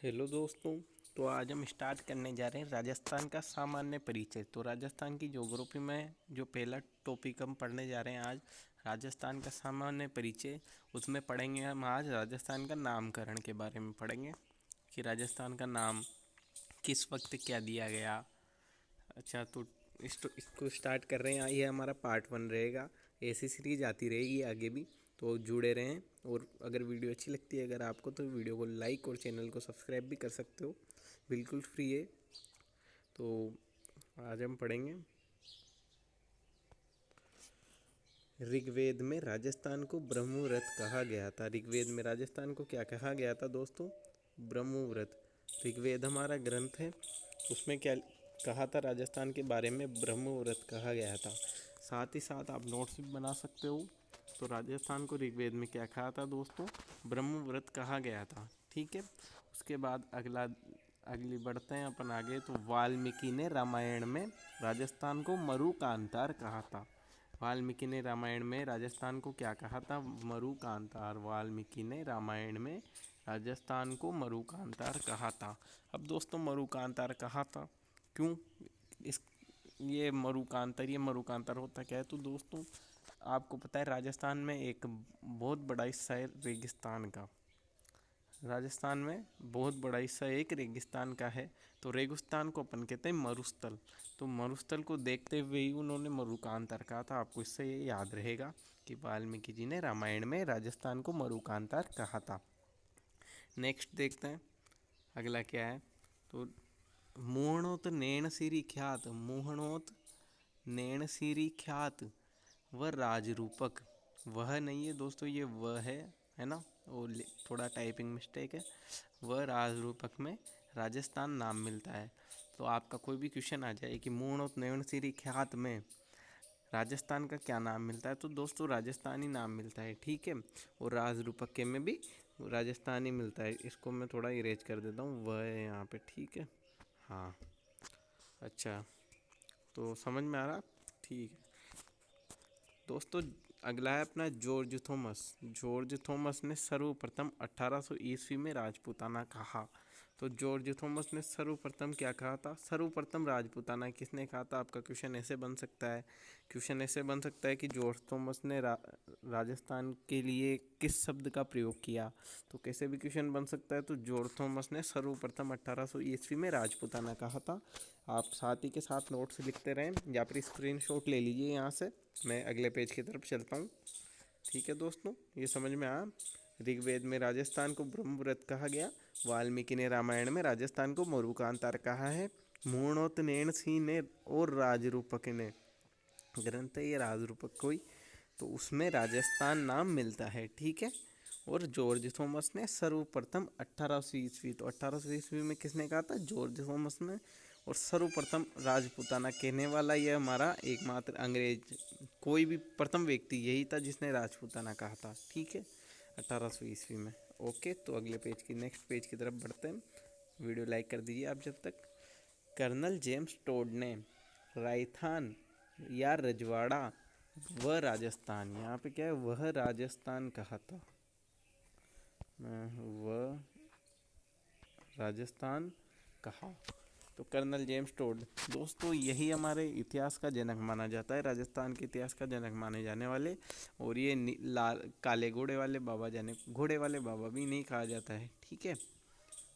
Hello दोस्तों। तो आज हम स्टार्ट करने जा रहे हैं राजस्थान का सामान्य परिचय। तो राजस्थान की ज्योग्राफी में जो पहला टॉपिक हम पढ़ने जा रहे हैं आज, राजस्थान का सामान्य परिचय। उसमें पढ़ेंगे हम आज राजस्थान का नामकरण के बारे में पढ़ेंगे कि राजस्थान का नाम किस वक्त क्या दिया गया। अच्छा, तो इसको स्टार्ट कर रहे हैं। ये हमारा पार्ट 1 रहेगा। ऐसी सीरीज आती रहेगी आगे भी, तो जुड़े रहें। और अगर वीडियो अच्छी लगती है अगर आपको, तो वीडियो को लाइक और चैनल को सब्सक्राइब भी कर सकते हो, बिल्कुल फ्री है। तो आज हम पढ़ेंगे ऋग्वेद में राजस्थान को ब्रह्मव्रत कहा गया था। ऋग्वेद में राजस्थान को क्या कहा गया था दोस्तों? ब्रह्मव्रत। ऋग्वेद हमारा ग्रंथ है, उसमें क्या कहा था राजस्थान के बारे में? ब्रह्मव्रत कहा गया था। साथ ही साथ आप नोट्स भी बना सकते हो। तो राजस्थान को ऋग्वेद में क्या कहा था दोस्तों? ब्रह्मव्रत कहा गया था। ठीक है। उसके बाद अगली बढ़ते हैं अपन आगे। तो वाल्मीकि ने रामायण में राजस्थान को मरुकांतार कहा था। वाल्मीकि ने रामायण में राजस्थान को क्या कहा था? मरुकांतार। वाल्मीकि ने रामायण में राजस्थान को मरुकांतार कहा था। अब दोस्तों, मरुकांतार कहा था क्यों? इस ये मरुकांतार होता क्या है? तो दोस्तों, आपको पता है राजस्थान में एक बहुत बड़ा हिस्सा है रेगिस्तान का। राजस्थान में बहुत बड़ा हिस्सा एक रेगिस्तान का है। तो रेगिस्तान को अपन कहते हैं मरुस्थल। तो मरुस्थल को देखते हुए ही उन्होंने मरुकांतार कहा था। आपको इससे ये याद रहेगा कि वाल्मीकि जी ने रामायण में राजस्थान को मरुकांतार कहा था। नेक्स्ट देखते हैं अगला क्या है। तो मोहणोत नैणसिरी ख्यात, मोहणोत नैणसिरी ख्यात वह राजरूपक। वह नहीं है दोस्तों, ये वह है ना, वो थोड़ा टाइपिंग मिस्टेक है। वह राजरूपक में राजस्थान नाम मिलता है। तो आपका कोई भी क्वेश्चन आ जाए कि मूर्णोत नयनसिरी ख्यात में राजस्थान का क्या नाम मिलता है, तो दोस्तों राजस्थानी नाम मिलता है। ठीक है। और राजरूपक के में भी राजस्थानी मिलता है। इसको मैं थोड़ा इरेज कर देता हूँ, वह है यहाँ पे। ठीक है। हाँ, अच्छा, तो समझ में आ रहा? ठीक है दोस्तों। अगला है अपना जॉर्ज थॉमस। जॉर्ज थॉमस ने सर्वप्रथम 1800 ईस्वी में राजपूताना कहा। तो जॉर्ज थॉमस ने सर्वप्रथम क्या कहा था? सर्वप्रथम राजपूताना किसने कहा था? आपका क्वेश्चन ऐसे बन सकता है। क्वेश्चन ऐसे बन सकता है कि जॉर्ज थॉमस ने राजस्थान के लिए किस शब्द का प्रयोग किया? तो कैसे भी क्वेश्चन बन सकता है। तो जॉर्ज थॉमस ने सर्वप्रथम 1800 ईस्वी में राजपूताना कहा था। आप साथ ही के साथ नोट्स लिखते रहें या फिर स्क्रीनशॉट ले लीजिए यहाँ से। मैं अगले पेज की तरफ चलता हूँ। ठीक है दोस्तों, ये समझ में आया। ऋग्वेद में राजस्थान को ब्रह्मव्रत कहा गया। वाल्मीकि ने रामायण में राजस्थान को मरुकांतार कहा है। मूर्णोत्नयन सिंह ने और राजरूपक ने ग्रंथ है ये राजरूपक कोई, तो उसमें राजस्थान नाम मिलता है। ठीक है। और जॉर्ज थॉमस ने सर्वप्रथम 1800 ईस्वी, तो 1800 ईस्वी में किसने कहा था? जॉर्ज थॉमस ने। और सर्वप्रथम राजपूताना कहने वाला यह हमारा एकमात्र अंग्रेज, कोई भी प्रथम व्यक्ति यही था जिसने राजपूताना कहा था। ठीक है, 1800 ईस्वी में। ओके, तो अगले पेज की नेक्स्ट पेज की तरफ बढ़ते हैं। वीडियो लाइक कर दीजिए आप जब तक। कर्नल जेम्स टोड ने रायथान या रजवाड़ा वह राजस्थान, यहाँ पे क्या है? वह राजस्थान कहा था। वह राजस्थान कहा। तो कर्नल जेम्स टोड दोस्तों, यही हमारे इतिहास का जनक माना जाता है, राजस्थान के इतिहास का जनक माने जाने वाले। और ये लाल काले घोड़े वाले बाबा, जाने घोड़े वाले बाबा भी नहीं कहा जाता है। ठीक है।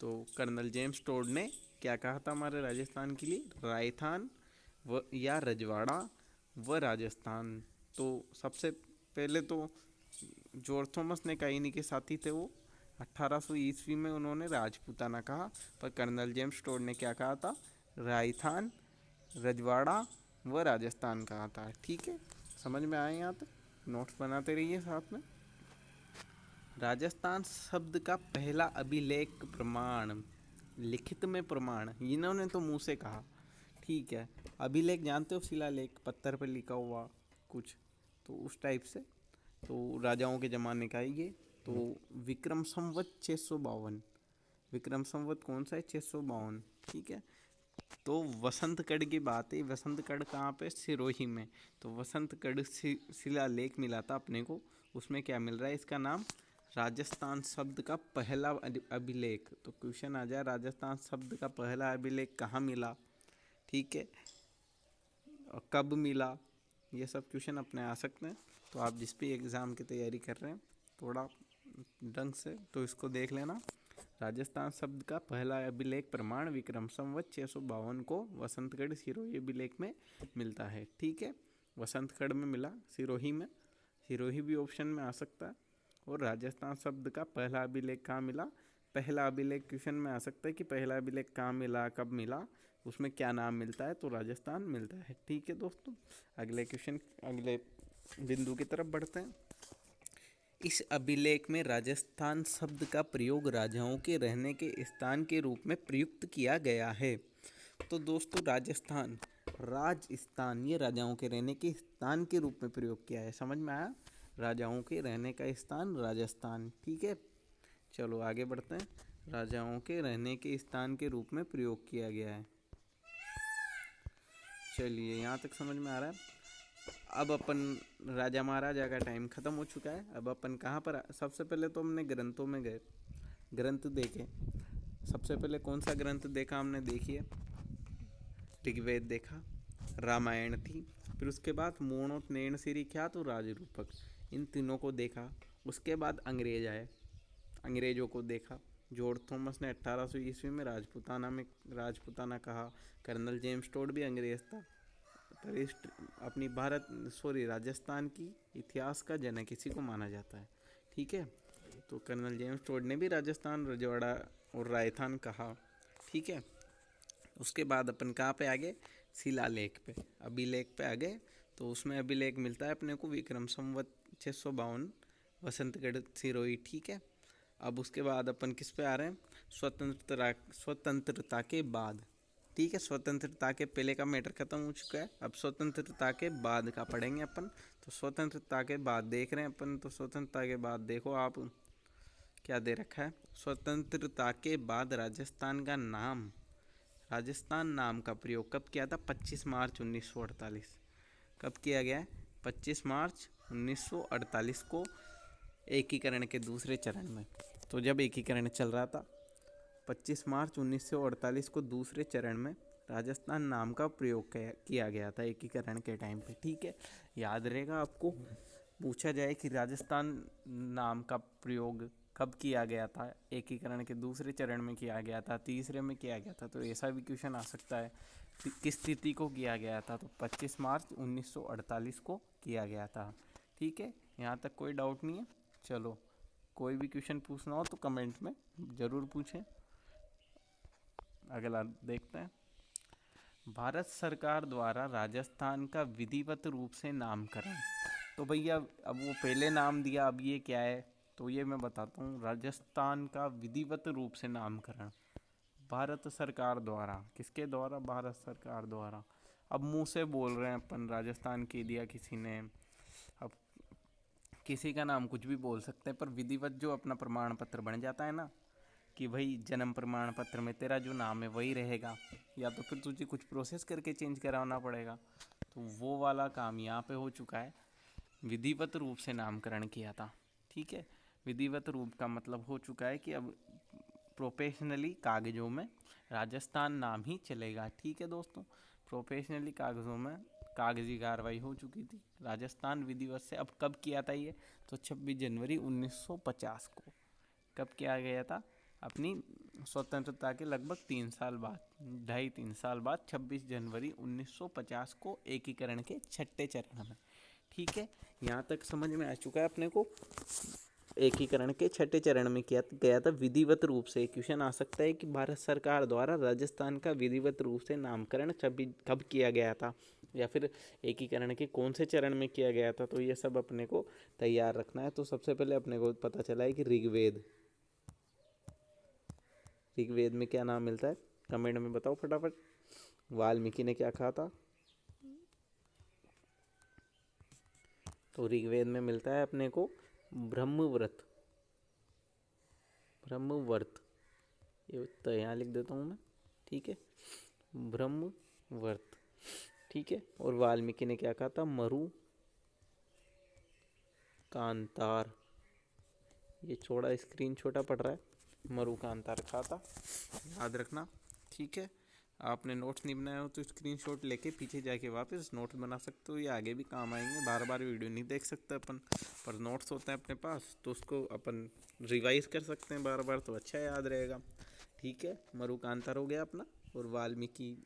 तो कर्नल जेम्स टोड ने क्या कहा था हमारे राजस्थान के लिए? रायथान व या रजवाड़ा व राजस्थान। तो सबसे पहले तो जॉर्ज थॉमस ने कहा, इन्हीं के साथी थे वो। 1800 ईस्वी में उन्होंने राजपूताना कहा, पर कर्नल जेम्स टोड ने क्या कहा था? राजस्थान, रजवाड़ा व राजस्थान कहा था। ठीक है, समझ में आए यहाँ तक? नोट्स बनाते रहिए साथ में। राजस्थान शब्द का पहला अभिलेख प्रमाण, लिखित में प्रमाण, इन्होंने तो मुंह से कहा। ठीक है। अभिलेख जानते हो? शिलालेख, पत्थर पर लिखा हुआ कुछ, तो उस टाइप से। तो राजाओं के ज़माने का है ये। तो विक्रम संवत 652। विक्रम संवत कौन सा है? 652। ठीक है। तो वसंतगढ़ की बात है। वसंतगढ़ कहाँ पे? सिरोही में। तो वसंतगढ़ शिलालेख मिला था अपने को, उसमें क्या मिल रहा है? इसका नाम राजस्थान शब्द का पहला अभिलेख। तो क्वेश्चन आ जाए राजस्थान शब्द का पहला अभिलेख कहाँ मिला, ठीक है, और कब मिला, ये सब क्वेश्चन अपने आ सकते हैं। तो आप जिस भी एग्ज़ाम की तैयारी कर रहे हैं थोड़ा ढंग से तो इसको देख लेना। राजस्थान शब्द का पहला अभिलेख प्रमाण विक्रम संवत 652 को वसंतगढ़ सिरोही अभिलेख में मिलता है, ठीक है। वसंतगढ़ में मिला, सिरोही में, सिरोही भी ऑप्शन में आ सकता है। और राजस्थान शब्द का पहला अभिलेख कहाँ मिला, पहला अभिलेख क्वेश्चन में आ सकता है कि पहला अभिलेख कहाँ मिला, कब मिला, उसमें क्या नाम मिलता है, तो राजस्थान मिलता है, ठीक है दोस्तों। अगले क्वेश्चन, अगले बिंदु की तरफ बढ़ते हैं। इस अभिलेख में राजस्थान शब्द का प्रयोग राजाओं के रहने के स्थान के रूप में प्रयुक्त किया गया है। तो दोस्तों राजस्थान, राजस्थान ये राजाओं के रहने के स्थान के रूप में प्रयोग किया है, समझ में आया, राजाओं के रहने का स्थान राजस्थान, ठीक है। चलो आगे बढ़ते हैं। राजाओं के रहने के स्थान के रूप में प्रयोग किया गया है, चलिए यहाँ तक समझ में आ रहा है। अब अपन राजा महाराजा का टाइम ख़त्म हो चुका है। अब अपन कहाँ पर, सबसे पहले तो हमने ग्रंथों में गए, ग्रंथ देखे। सबसे पहले कौन सा ग्रंथ देखा हमने, देखिए ऋग्वेद देखा, रामायण थी, फिर उसके बाद मोणोत नैण सिरी ख्यात और राजरूपक, इन तीनों को देखा। उसके बाद अंग्रेज आए, अंग्रेज़ों को देखा। जॉर्ज थॉमस ने 1800 ईस्वी में राजपुताना कहा। कर्नल जेम्स टोड भी अंग्रेज था। अपनी राजस्थान की इतिहास का जनक इसी को माना जाता है, ठीक है। तो कर्नल जेम्स टोड ने भी राजस्थान, रजवाड़ा और राजस्थान कहा, ठीक है। उसके बाद अपन कहाँ पे आ गए, शिलालेख पे, अभिलेख पे आ गए। तो उसमें अभिलेख मिलता है अपने को विक्रम संवत 652 वसंतगढ़ सिरोही, ठीक है। अब उसके बाद अपन किस पे आ रहे हैं, स्वतंत्रता के बाद, ठीक है। स्वतंत्रता के पहले का मैटर खत्म हो चुका है, अब स्वतंत्रता के बाद का पढ़ेंगे अपन। तो स्वतंत्रता के बाद देख रहे हैं अपन, तो स्वतंत्रता के बाद देखो आप क्या दे रखा है। स्वतंत्रता के बाद राजस्थान का नाम, राजस्थान नाम का प्रयोग कब किया था, 25 मार्च 1948। कब किया गया है, 25 मार्च 1948 को एकीकरण के दूसरे चरण में। तो जब एकीकरण चल रहा था 25 मार्च 1948 को दूसरे चरण में राजस्थान नाम का प्रयोग किया गया था एकीकरण के टाइम पे, ठीक है। याद रहेगा आपको, पूछा जाए कि राजस्थान नाम का प्रयोग कब किया गया था, एकीकरण के दूसरे चरण में किया गया था, तीसरे में किया गया था, तो ऐसा भी क्वेश्चन आ सकता है। किस तिथि को किया गया था, तो 25 मार्च 1948 को किया गया था, ठीक है। यहाँ तक कोई डाउट नहीं है। चलो कोई भी क्वेश्चन पूछना हो तो कमेंट में ज़रूर पूछें। अगला देखते हैं। भारत सरकार द्वारा राजस्थान का विधिवत रूप से नामकरण। तो भैया अब वो पहले नाम दिया, अब ये क्या है, तो ये मैं बताता हूँ। राजस्थान का विधिवत रूप से नामकरण भारत सरकार द्वारा, किसके द्वारा, भारत सरकार द्वारा। अब मुंह से बोल रहे हैं अपन राजस्थान के दिया किसी ने, अब किसी का नाम कुछ भी बोल सकते हैं, पर विधिवत जो अपना प्रमाण पत्र बन जाता है ना, कि भाई जन्म प्रमाण पत्र में तेरा जो नाम है वही रहेगा, या तो फिर तुझे कुछ प्रोसेस करके चेंज कराना पड़ेगा, तो वो वाला काम यहाँ पे हो चुका है। विधिवत रूप से नामकरण किया था, ठीक है। विधिवत रूप का मतलब हो चुका है कि अब प्रोफेशनली कागज़ों में राजस्थान नाम ही चलेगा, ठीक है दोस्तों। प्रोफेशनली कागज़ों में कागजी कार्रवाई हो चुकी थी, राजस्थान विधिवत से। अब कब किया था ये, तो 26 जनवरी 1950 को। कब किया गया था, अपनी स्वतंत्रता के लगभग 3 साल बाद, 2.5-3 साल बाद 26 जनवरी 1950 को एकीकरण के छठे चरण में, ठीक है। यहाँ तक समझ में आ चुका है अपने को। एकीकरण के छठे चरण में किया गया था विधिवत रूप से। क्वेश्चन आ सकता है कि भारत सरकार द्वारा राजस्थान का विधिवत रूप से नामकरण कब किया गया था, या फिर एकीकरण के कौन से चरण में किया गया था, तो ये सब अपने को तैयार रखना है। तो सबसे पहले अपने को पता चला है कि ऋग्वेद, ऋग्वेद में क्या नाम मिलता है, कमेंट में बताओ फटाफट। वाल्मीकि ने क्या कहा था, तो ऋग्वेद में मिलता है अपने को ब्रह्मव्रत, ब्रह्मवर्त, ये तो यहाँ लिख देता हूँ मैं, ठीक है, ब्रह्मवर्त, ठीक है। और वाल्मीकि ने क्या कहा था, मरु कांतार, ये छोटा स्क्रीन छोटा पड़ रहा है, मरुकांता रखा था, याद रखना। ठीक है, आपने नोट्स नहीं बनाया हो तो स्क्रीनशॉट लेके पीछे जाके वापस नोट्स बना सकते हो, ये आगे भी काम आएंगे। बार बार वीडियो नहीं देख सकते अपन, पर नोट्स होते हैं अपने पास तो उसको अपन रिवाइज कर सकते हैं बार बार, तो अच्छा याद रहेगा। ठीक है, मरुकांतर हो गया अपना, और वाल्मीकि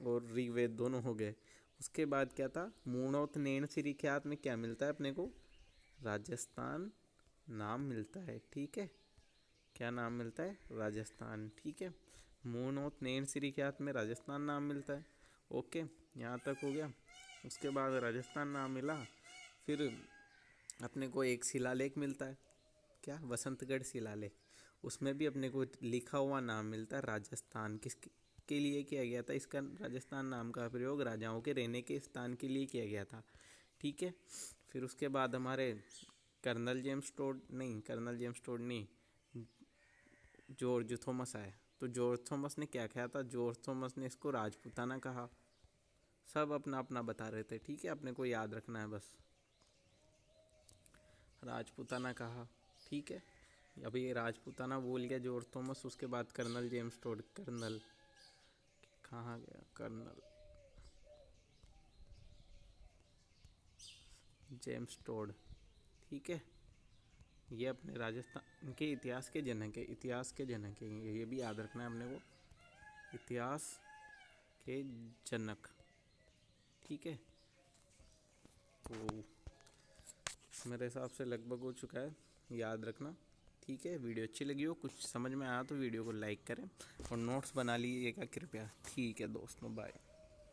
और ऋग्वेद दोनों हो गए। उसके बाद क्या था, मूणोत नैन श्री ख्यात में क्या मिलता है अपने को, राजस्थान नाम मिलता है। ठीक है, क्या नाम मिलता है, राजस्थान। ठीक है, मूणोत नैन श्री ख्यात में राजस्थान नाम मिलता है। ओके, यहाँ तक हो गया। उसके बाद राजस्थान नाम मिला, फिर अपने को एक शिलालेख मिलता है, क्या, वसंतगढ़ शिलालेख। उसमें भी अपने को लिखा हुआ नाम मिलता है राजस्थान। किसके के लिए किया गया था इसका, राजस्थान नाम का प्रयोग राजाओं के रहने के स्थान के लिए किया गया था। ठीक है, फिर उसके बाद हमारे कर्नल जेम्स टोड नहीं, जॉर्ज थॉमस आए। तो जॉर्ज थॉमस ने क्या किया था, जॉर्ज थॉमस ने इसको राजपूताना कहा। सब अपना अपना बता रहे थे। ठीक है, अपने को याद रखना है बस, राजपूताना कहा। ठीक है, अभी ये राजपूताना बोल गया जॉर्ज थॉमस, उसके बाद कर्नल जेम्स टोड, कर्नल कहाँ गया, कर्नल जेम्स टोड। ठीक है, ये अपने राजस्थान के इतिहास के जनक है, इतिहास के जनक है, ये भी याद रखना है अपने को, इतिहास के जनक। ठीक है, तो मेरे हिसाब से लगभग हो चुका है, याद रखना। ठीक है, वीडियो अच्छी लगी हो, कुछ समझ में आया तो वीडियो को लाइक करें और नोट्स बना लीजिएगा कृपया। ठीक है दोस्तों, बाय।